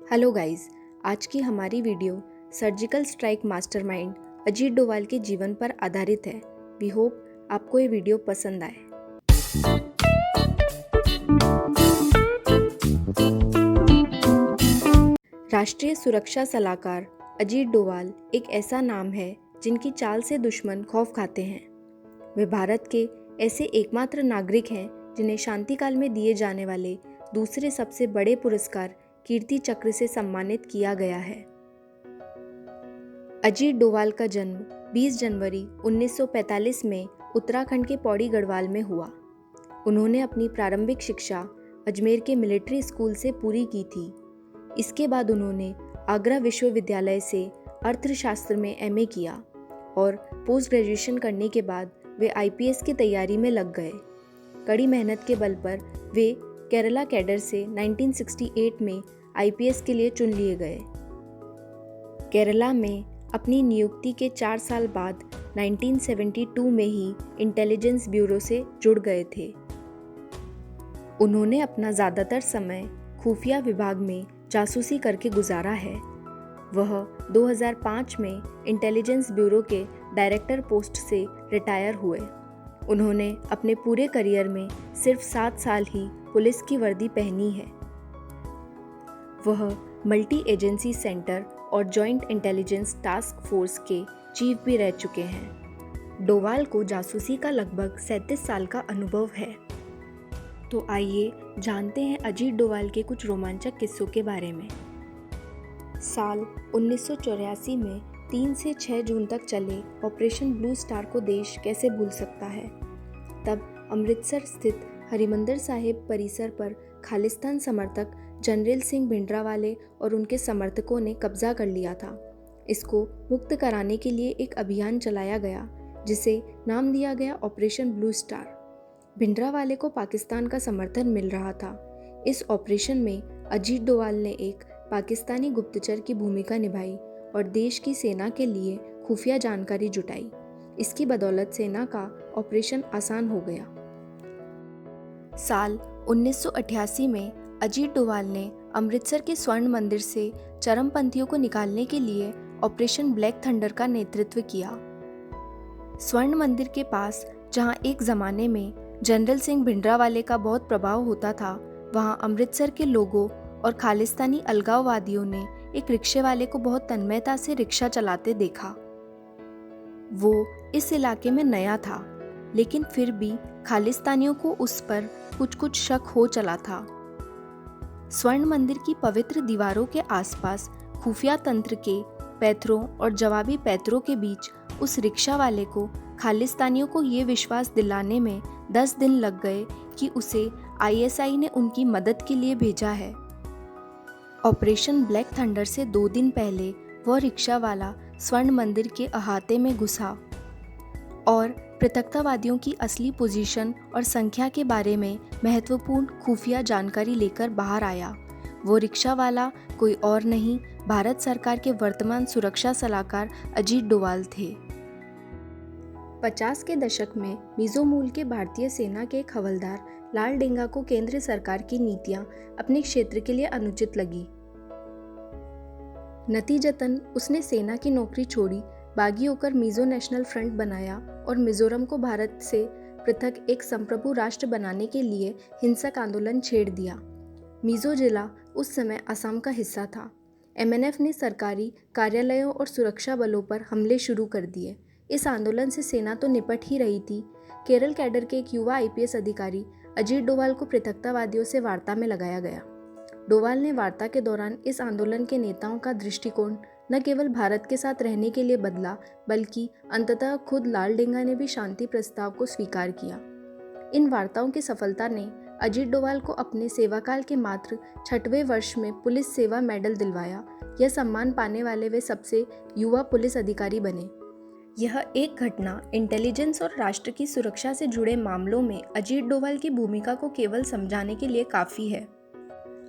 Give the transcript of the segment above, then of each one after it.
Hello guys, आज की हमारी video surgical strike mastermind Ajit Doval के जीवन पर आधारित है। वी होप आपको ये वीडियो पसंद आए। राष्ट्रीय सुरक्षा सलाहकार अजीत डोभाल एक ऐसा नाम है जिनकी चाल से दुश्मन खौफ खाते हैं। वे भारत के ऐसे एकमात्र नागरिक हैं जिन्हें शांतिकाल में दिए जाने वाले दूसरे सबसे बड़े पुरस्कार कीर्ति चक्र से सम्मानित किया गया है। अजीत डोभाल का जन्म 20 जनवरी 1945 में उत्तराखंड के पौड़ी गढ़वाल में हुआ। उन्होंने अपनी प्रारंभिक शिक्षा अजमेर के मिलिट्री स्कूल से पूरी की थी। इसके बाद उन्होंने आगरा विश्वविद्यालय से अर्थशास्त्र में एमए किया और पोस्ट ग्रेजुएशन करने के बाद वे आईपीएस की तैयारी में लग गए। कड़ी मेहनत के बल पर वे केरला कैडर से 1968 में आईपीएस के लिए चुन लिए गए। केरला में अपनी नियुक्ति के 4 साल बाद 1972 में ही इंटेलिजेंस ब्यूरो से जुड़ गए थे। उन्होंने अपना ज़्यादातर समय खुफिया विभाग में जासूसी करके गुजारा है। वह 2005 में इंटेलिजेंस ब्यूरो के डायरेक्टर पोस्ट से रिटायर हुए। उन्होंने अपने पूरे करियर में सिर्फ 7 साल ही पुलिस की वर्दी पहनी है। वह मल्टी एजेंसी सेंटर और जॉइंट इंटेलिजेंस टास्क फोर्स के चीफ भी रह चुके हैं। डोभाल को जासूसी का लगभग 37 साल का अनुभव है। तो आइए जानते हैं अजीत डोभाल के कुछ रोमांचक किस्सों के बारे में। साल 1984 में 3 से 6 जून तक चले ऑपरेशन ब्लू स्टार को देश कैसे भूल सकता है। तब अमृतसर स्थित हरिमंदिर साहिब परिसर पर खालिस्तान समर्थक जनरल सिंह भिंडरावाले और उनके समर्थकों ने कब्जा कर लिया था। इसको मुक्त कराने के लिए एक अभियान चलाया गया जिसे नाम दिया गया ऑपरेशन ब्लू स्टार। भिंडरावाले को पाकिस्तान का समर्थन मिल रहा था। इस ऑपरेशन में अजीत डोभाल ने एक पाकिस्तानी गुप्तचर की भूमिका निभाई और देश की सेना के लिए खुफिया जानकारी जुटाई। इसकी बदौलत सेना का ऑपरेशन आसान हो गया। साल 1988 में अजीत डोभाल ने अमृतसर के स्वर्ण मंदिर से चरमपंथियों को निकालने के लिए ऑपरेशन ब्लैक थंडर का नेतृत्व किया। स्वर्ण मंदिर के पास जहां एक ज़माने में जनरल सिंह भिंडरावाले का बहुत प्रभाव होता था, वहां अमृतसर के लोगों और खालिस्तानी अलगाववादियों ने एक रिक्शे वाले को बहुत तन्मयता से रिक्शा चलाते देखा। वो इस इलाके में नया था, लेकिन फिर भी खालिस्तानियों को उस पर कुछ शक हो चला था। स्वर्ण मंदिर की पवित्र दीवारों के आसपास खुफिया तंत्र के पैथरों और जवाबी पैथरों के बीच उस रिक्शा वाले को खालिस्तानियों को ये विश्वास दिलाने में 10 दिन लग गए कि उसे आईएसआई ने उनकी मदद के लिए भेजा है। ऑपरेशन ब्लैक थंडर से 2 दिन पहले वह रिक्शा वाला स्वर्ण मंदिर के अहाते में घुसा और पृथकतावादियों की असली पोजीशन और संख्या के बारे में महत्वपूर्ण खुफिया जानकारी लेकर बाहर आया। वो रिक्शा वाला कोई और नहीं, भारत सरकार के वर्तमान सुरक्षा सलाहकार अजीत डोभाल थे। 50 के दशक में मिजो मूल के भारतीय सेना के एक हवलदार लाल डेंगा को केंद्र सरकार की नीतियां अपने क्षेत्र के लिए अनुचित लगी। नतीजतन उसने सेना की नौकरी छोड़ी, बागी होकर मिजो नेशनल फ्रंट बनाया और मिजोरम को भारत से पृथक एक संप्रभु राष्ट्र बनाने के लिए हिंसक आंदोलन छेड़ दिया। मिजो जिला उस समय असम का हिस्सा था। एमएनएफ ने सरकारी कार्यालयों और सुरक्षा बलों पर हमले शुरू कर दिए। इस आंदोलन से सेना तो निपट ही रही थी। केरल कैडर के एक युवा आईपीएस अधिकारी अजीत डोभाल को पृथकतावादियों से वार्ता में लगाया गया। डोभाल ने वार्ता के दौरान इस आंदोलन के नेताओं का दृष्टिकोण न केवल भारत के साथ रहने के लिए बदला, बल्कि अंततः खुद लाल डेंगा ने भी शांति प्रस्ताव को स्वीकार किया। इन वार्ताओं की सफलता ने अजीत डोभाल को अपने सेवाकाल के मात्र 6वें वर्ष में पुलिस सेवा मेडल दिलवाया। यह सम्मान पाने वाले वे सबसे युवा पुलिस अधिकारी बने। यह एक घटना इंटेलिजेंस और राष्ट्र की सुरक्षा से जुड़े मामलों में अजीत डोभाल की भूमिका को केवल समझाने के लिए काफ़ी है।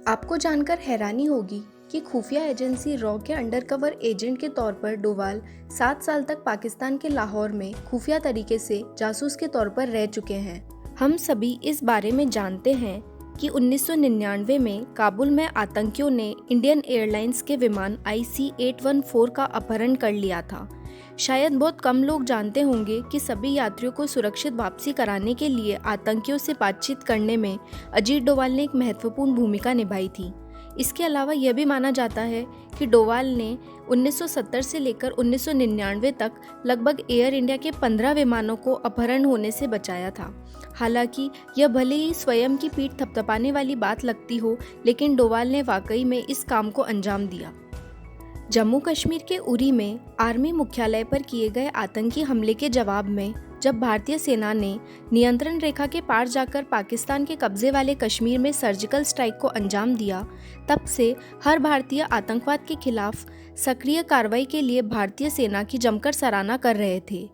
आपको जानकर हैरानी होगी कि खुफिया एजेंसी रॉ के अंडरकवर एजेंट के तौर पर डोभाल 7 साल तक पाकिस्तान के लाहौर में खुफिया तरीके से जासूस के तौर पर रह चुके हैं। हम सभी इस बारे में जानते हैं कि 1999 में काबुल में आतंकियों ने इंडियन एयरलाइंस के विमान IC-814 का अपहरण कर लिया था। शायद बहुत कम लोग जानते होंगे कि सभी यात्रियों को सुरक्षित वापसी कराने के लिए आतंकियों से बातचीत करने में अजीत डोभाल ने एक महत्वपूर्ण भूमिका निभाई थी। इसके अलावा यह भी माना जाता है कि डोभाल ने 1970 से लेकर 1999 तक लगभग एयर इंडिया के 15 विमानों को अपहरण होने से बचाया था। हालांकि यह भले ही स्वयं की पीठ थपथपाने वाली बात लगती हो, लेकिन डोभाल ने वाकई में इस काम को अंजाम दिया। जम्मू कश्मीर के उरी में आर्मी मुख्यालय पर किए गए आतंकी हमले के जवाब में जब भारतीय सेना ने नियंत्रण रेखा के पार जाकर पाकिस्तान के कब्जे वाले कश्मीर में सर्जिकल स्ट्राइक को अंजाम दिया, तब से हर भारतीय आतंकवाद के खिलाफ सक्रिय कार्रवाई के लिए भारतीय सेना की जमकर सराहना कर रहे थे।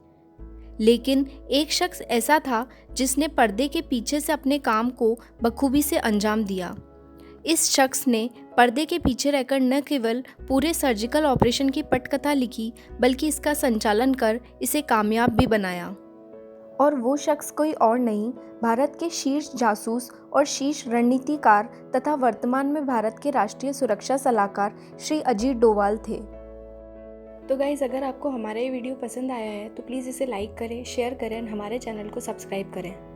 लेकिन एक शख्स ऐसा था जिसने पर्दे के पीछे से अपने काम को बखूबी से अंजाम दिया। इस शख्स ने पर्दे के पीछे रहकर न केवल पूरे सर्जिकल ऑपरेशन की पटकथा लिखी, बल्कि इसका संचालन कर इसे कामयाब भी बनाया। और वो शख्स कोई और नहीं, भारत के शीर्ष जासूस और शीर्ष रणनीतिकार तथा वर्तमान में भारत के राष्ट्रीय सुरक्षा सलाहकार श्री अजीत डोभाल थे। तो गाइज़, अगर आपको हमारा ये वीडियो पसंद आया है तो प्लीज़ इसे लाइक करें, शेयर करें और हमारे चैनल को सब्सक्राइब करें।